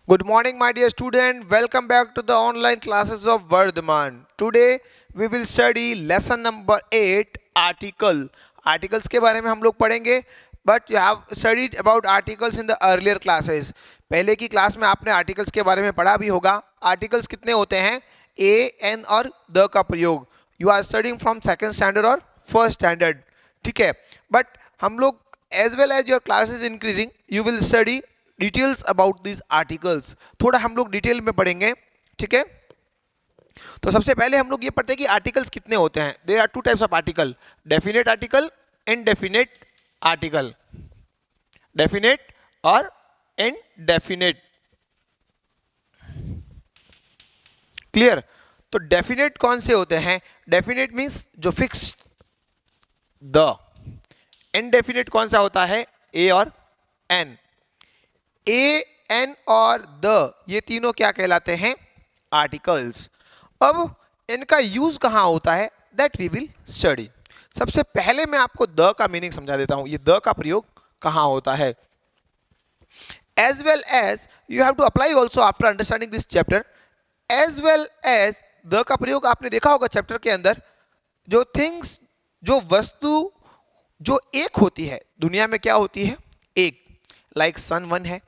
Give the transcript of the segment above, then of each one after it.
Good morning, my dear student. Welcome back to the online classes of Vardhaman. Today we will study lesson number 8, article. Articles के बारे में हम लोग पढ़ेंगे. But you have studied about articles in the earlier classes. पहले की class में आपने articles के बारे में पढ़ा भी होगा. Articles कितने होते हैं? A, N और the का प्रयोग. You are studying from second standard और first standard. ठीक है. But हम लोग as well as your class is increasing, you will study details about this articles. थोड़ा हम लोग डिटेल में पढ़ेंगे. ठीक है. तो सबसे पहले हम लोग ये पढ़ते हैं कि आर्टिकल्स कितने होते हैं. There are two types of article, definite article, indefinite article. Definite और इनडेफिनेट. क्लियर. तो डेफिनेट कौन से होते हैं? डेफिनेट मींस जो फिक्स. द. इनडेफिनेट कौन सा होता है? ए और एन. ए, एन और द, ये तीनों क्या कहलाते हैं? आर्टिकल्स. अब इनका यूज कहां होता है? That we will study. सबसे पहले मैं आपको द का मीनिंग समझा देता हूं. ये द का प्रयोग कहां होता है. As well as you have to apply also after understanding this chapter. As well as the का प्रयोग आपने देखा होगा चैप्टर के अंदर. जो थिंग्स, जो वस्तु जो एक होती है दुनिया में, क्या होती है? एक. लाइक सन वन है,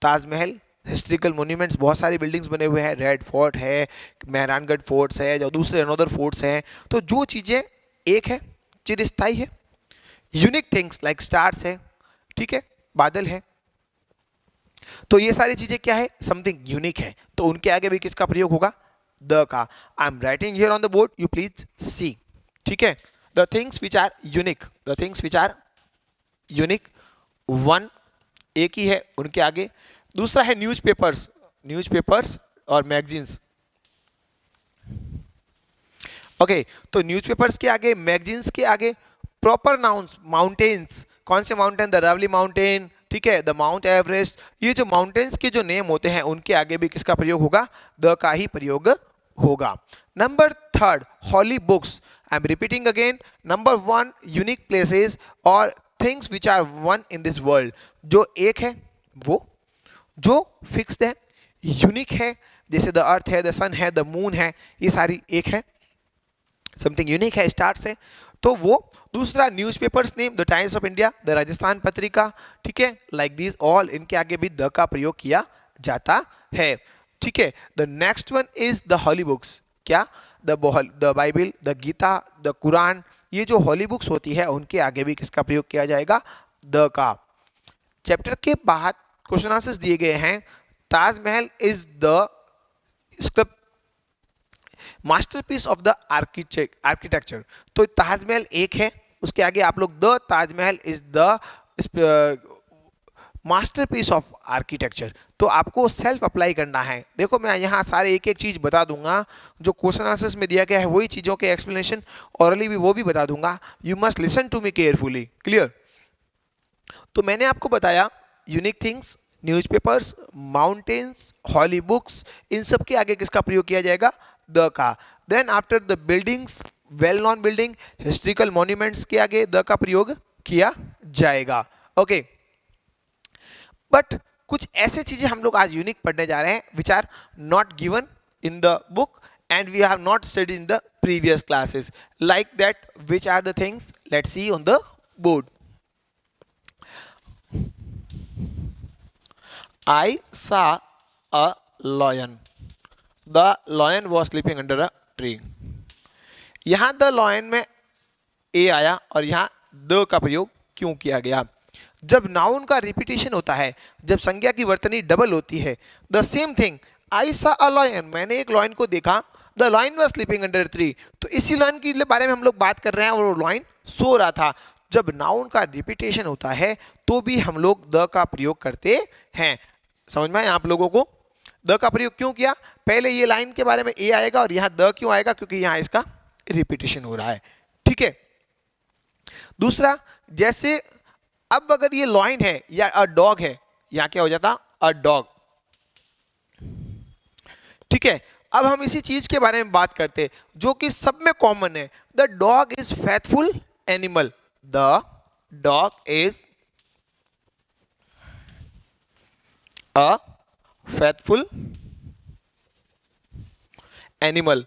ताजमहल, हिस्ट्रिकल मोन्यूमेंट्स, बहुत सारी बिल्डिंग्स बने हुए हैं. रेड फोर्ट है, मेहरानगढ़ फोर्ट्स है, जो दूसरे अनोदर फोर्ट्स हैं. तो जो चीज़ें एक है, चिरस्थायी है. यूनिक थिंग्स लाइक स्टार्स है, ठीक है, बादल है. तो ये सारी चीज़ें क्या है? समथिंग यूनिक है. तो उनके आगे भी किसका प्रयोग होगा? द का. I am writing here on the board, you please see. ठीक है. The things which are unique, the things which are unique. One एक ही है, उनके आगे. दूसरा है न्यूज़पेपर्स, न्यूज़पेपर्स और मैगजीन्स. ओके. तो न्यूज़पेपर्स के आगे, मैगजीन्स के आगे. Proper nouns, mountains. कौन से माउंटेन? द अरावली माउंटेन, ठीक है, द माउंट एवरेस्ट. ये जो माउंटेन्स के जो नेम होते हैं उनके आगे भी किसका प्रयोग होगा? द का ही प्रयोग होगा. Number third, holy books. I am repeating again. Number one, unique places और things which are one in this world. जो एक है, वो जो फिक्स्ड है, यूनिक है, जैसे द अर्थ है, द सन है, द मून है, ये सारी एक है. समथिंग यूनिक है, स्टार्स है, तो वो. दूसरा newspapers name, the times of India, the Rajasthan Patrika, ठीक है, लाइक दिस ऑल. इनके आगे भी द का प्रयोग किया जाता है. ठीक है. The next one is the holy books. क्या? The Bible, the Gita, the Quran. ये जो हॉली बुक्स होती है उनके आगे भी किसका प्रयोग किया जाएगा? द का. चैप्टर के बाद क्वेश्चन आंसर्स दिए गए हैं. Taj Mahal is the script masterpiece of the architecture. तो ताजमहल एक है, उसके आगे आप लोग the Taj Mahal is the masterpiece of architecture. तो आपको सेल्फ अप्लाई करना है. देखो मैं यहाँ सारे एक एक चीज़ बता दूंगा. जो क्वेश्चन आंसर्स में दिया गया है वही चीज़ों के एक्सप्लेनेशन ऑरली भी वो भी बता दूंगा. You must listen to me carefully. Clear. तो मैंने आपको बताया unique things, newspapers, mountains, holy books, इन सब के आगे किसका प्रयोग किया जाएगा? द का. Then after the buildings, well non building, historical monuments के आगे द का प्रयोग किया जाएगा. ओके. बट कुछ ऐसे चीजें हम लोग आज यूनिक पढ़ने जा रहे हैं which are not given in the book and we have not studied in the previous classes. Like that, which are the things? Let's see on the board. I saw a lion. The lion was sleeping under a tree. यहाँ the lion में ए आया और यहाँ the का प्रयोग क्यों किया गया? जब नाउन का रिपीटेशन होता है, जब संज्ञा की वर्तनी डबल होती है, द सेम थिंग. आई सा अ लॉयन, मैंने एक लॉयन को देखा. The lion was sleeping under tree. तो इसी लॉयन के बारे में हम लोग बात कर रहे हैं और वो लॉयन सो रहा था. जब नाउन का रिपीटेशन होता है तो भी हम लोग द का प्रयोग करते हैं. समझ में आया आप लोगों को? द का प्रयोग क्यों किया? पहले ये लाइन के बारे में ए आएगा और यहाँ द क्यों आएगा? क्योंकि यहाँ इसका रिपीटेशन हो रहा है. ठीक है. दूसरा, जैसे अब अगर ये लॉयन है या अ डॉग है, यहां क्या हो जाता? A dog. ठीक है. अब हम इसी चीज के बारे में बात करते जो कि सब में कॉमन है. The dog is faithful animal. The dog is a faithful animal.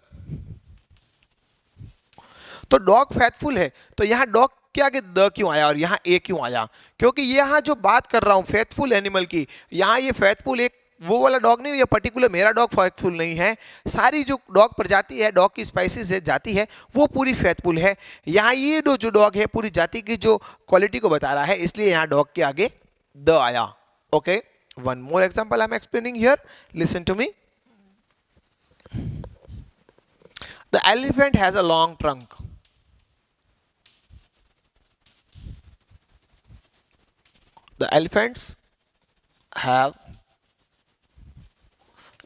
तो डॉग फेथफुल है, तो यहां डॉग के आगे द क्यों आया और यहां ए क्यों आया? क्योंकि यहां जो बात कर रहा हूं फेथफुल एनिमल की, यहां ये फेथफुल एक वो वाला डॉग नहीं, ये पर्टिकुलर मेरा डॉग फेथफुल नहीं है। सारी जो डॉग प्रजाति है, डॉग की स्पाइसीज है, जाति है, वो पूरी फेथफुल है। यहाँ ये जो डॉग है पूरी जाति की जो क्वालिटी को बता रहा है, इसलिए यहाँ डॉग के आगे द आया। Okay, one more example I am explaining here, listen to me. The elephant has a long trunk. The elephants have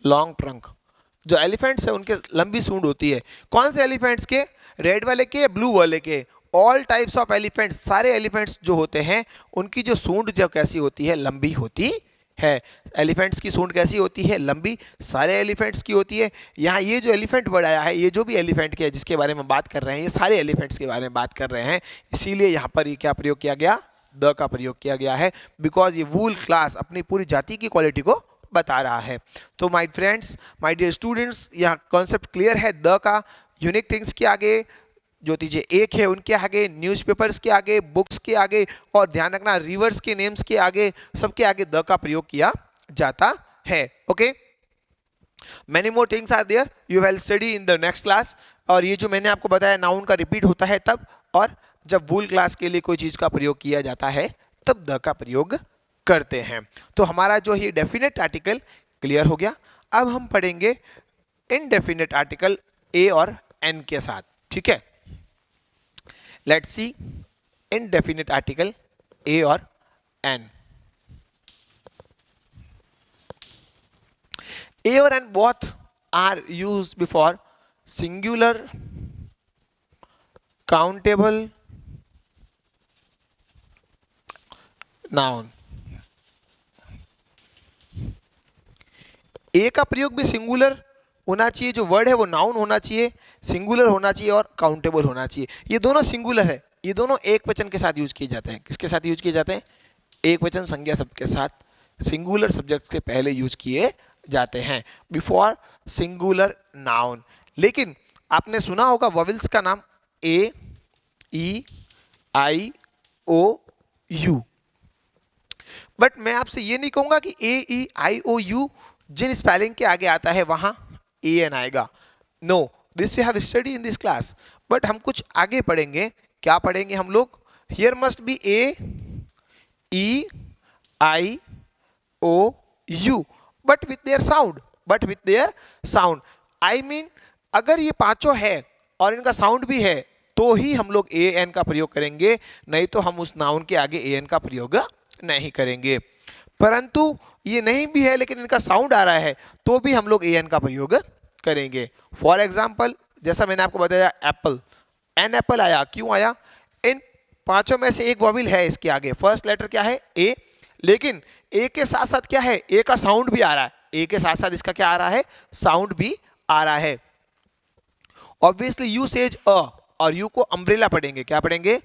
long trunk। जो एलिफेंट्स है उनके लंबी सूंड होती है। कौन से एलिफेंट्स के? रेड वाले के, ब्लू वाले के? ऑल टाइप्स ऑफ एलिफेंट्स, सारे एलिफेंट्स जो होते हैं उनकी जो सूंड जब कैसी होती है? लंबी होती है। एलिफेंट्स की सूंड कैसी होती है? लंबी। सारे एलिफेंट्स की होती है। यहाँ ये जो एलिफेंट वर्ड आया है, ये जो भी एलिफेंट के जिसके बारे में बात कर रहे हैं, ये सारे एलिफेंट्स के बारे में बात कर रहे हैं, इसीलिए यहाँ पर ये क्या प्रयोग किया गया? द का प्रयोग किया गया है, बिकॉज ये वूल क्लास अपनी पूरी जाति की क्वालिटी को बता रहा है। तो my friends, my dear students, यहाँ कॉन्सेप्ट क्लियर है। द का यूनिक थिंग्स के आगे जो चीजें एक है उनके आगे, न्यूज़पेपर्स के आगे, बुक्स के आगे, और ध्यान रखना रिवर्स के नेम्स के आगे, सबके आगे द का प्रयोग किया जाता है। Okay, many more things are there, you will study in the next class. और ये जो मैंने आपको बताया नाउन का रिपीट होता है तब, और जब वूल क्लास के लिए कोई चीज का प्रयोग किया जाता है तब द का प्रयोग करते हैं। तो हमारा जो ये डेफिनेट आर्टिकल क्लियर हो गया। अब हम पढ़ेंगे इनडेफिनेट आर्टिकल ए और एन के साथ, ठीक है। Let's see indefinite article a और एन। ए और an both are used before singular, countable noun. A का प्रयोग भी सिंगुलर होना चाहिए, जो वर्ड है वो नाउन होना चाहिए, सिंगुलर होना चाहिए और काउंटेबल होना चाहिए। ये दोनों सिंगुलर है, ये दोनों एक वचन के साथ यूज किए जाते हैं। किसके साथ यूज किए जाते हैं? एक वचन संज्ञा शब्द के साथ, सिंगुलर सब्जेक्ट के पहले यूज किए जाते हैं, बिफोर सिंगुलर नाउन। लेकिन आपने सुना होगा वॉवेल्स का नाम ए, E, I, O, U. But मैं आपसे ये नहीं कहूंगा कि ए, E, I, O, you Jin spelling के आगे आता है वहां ए एन आएगा। No, this we have study in this class. But हम कुछ आगे पढ़ेंगे। क्या पढ़ेंगे हम लोग? Here must be A, E, I, O, U, but with their sound, but with their sound. I mean अगर ये पांचों है और इनका साउंड भी है तो ही हम लोग ए एन का प्रयोग करेंगे, नहीं तो हम उस नाउन के आगे ए एन का प्रयोग नहीं करेंगे। परंतु ये नहीं भी है लेकिन इनका साउंड आ रहा है तो भी हम लोग ए एन का प्रयोग करेंगे। फॉर एग्जाम्पल, जैसा मैंने आपको बताया एप्पल, एन एप्पल आया, क्यों आया? इन पांचों में से एक वॉवेल है इसके आगे, फर्स्ट लेटर क्या है? ए। लेकिन ए के साथ साथ क्या है? ए का साउंड भी आ रहा है, ए के साथ साथ इसका क्या आ रहा है? साउंड भी आ रहा है। ऑब्वियसली यू सेज अ, और यू को अम्ब्रेला पढ़ेंगे। क्या पढ़ेंगे?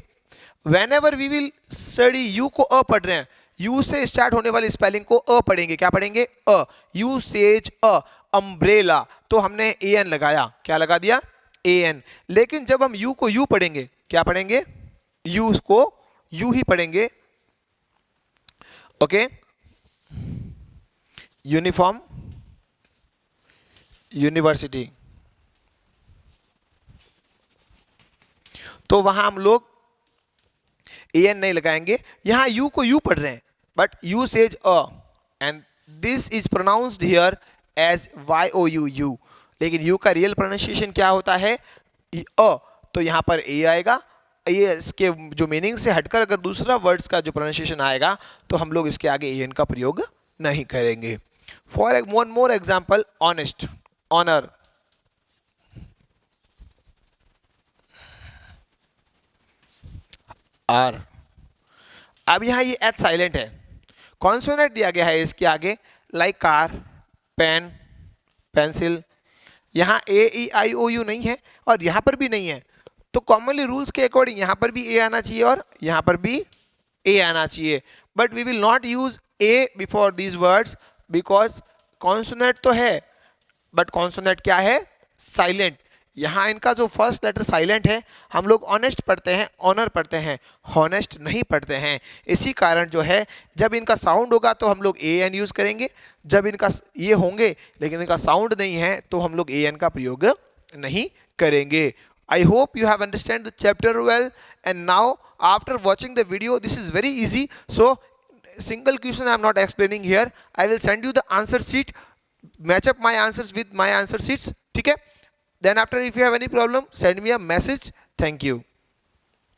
Whenever we will study, you को अ पढ़ रहे हैं, यू से स्टार्ट होने वाली स्पेलिंग को अ पढ़ेंगे। क्या पढ़ेंगे? अ। यू सेज अ अम्ब्रेला, तो हमने ए एन लगाया। क्या लगा दिया? A N. लेकिन जब हम यू को यू पढ़ेंगे, क्या पढ़ेंगे? यू को यू ही पढ़ेंगे। ओके, यूनिफॉर्म, यूनिवर्सिटी, तो वहां हम लोग ए एन नहीं लगाएंगे। यहां यू को यू पढ़ रहे हैं, but you says a and this is pronounced here as Y O U, you. लेकिन यू का रियल प्रोनाउंसिएशन क्या होता है? अ। तो यहां पर ए आएगा। ये इसके जो मीनिंग से हटकर अगर दूसरा वर्ड्स का जो प्रोनाउंसिएशन आएगा तो हम लोग इसके आगे ए एन का प्रयोग नहीं करेंगे। For one more example, honest, honour, hour. अब यहां ये एच साइलेंट है, कॉन्सोनेंट दिया गया है इसके आगे, लाइक कार, पेन, पेंसिल। यहां ए, ई, आई, ओ, यू नहीं है और यहां पर भी नहीं है, तो कॉमनली रूल्स के अकॉर्डिंग यहां पर भी ए आना चाहिए और यहां पर भी ए आना चाहिए। But we will not use a before these words because consonant तो है, बट कॉन्सोनेंट क्या है? साइलेंट। यहाँ इनका जो फर्स्ट लेटर साइलेंट है, हम लोग ऑनेस्ट पढ़ते हैं, ऑनर पढ़ते हैं, हॉनेस्ट नहीं पढ़ते हैं। इसी कारण जो है जब इनका साउंड होगा तो हम लोग ए एन यूज करेंगे, जब इनका ये होंगे लेकिन इनका साउंड नहीं है तो हम लोग ए एन का प्रयोग नहीं करेंगे। I hope you have understand the chapter well, and now after watching the video, this is very easy. So single question I am not explaining here. I will send you the answer sheet. Match up my answers with my answer sheets. ठीक है? Then after if you have any problem, send me a message. Thank you.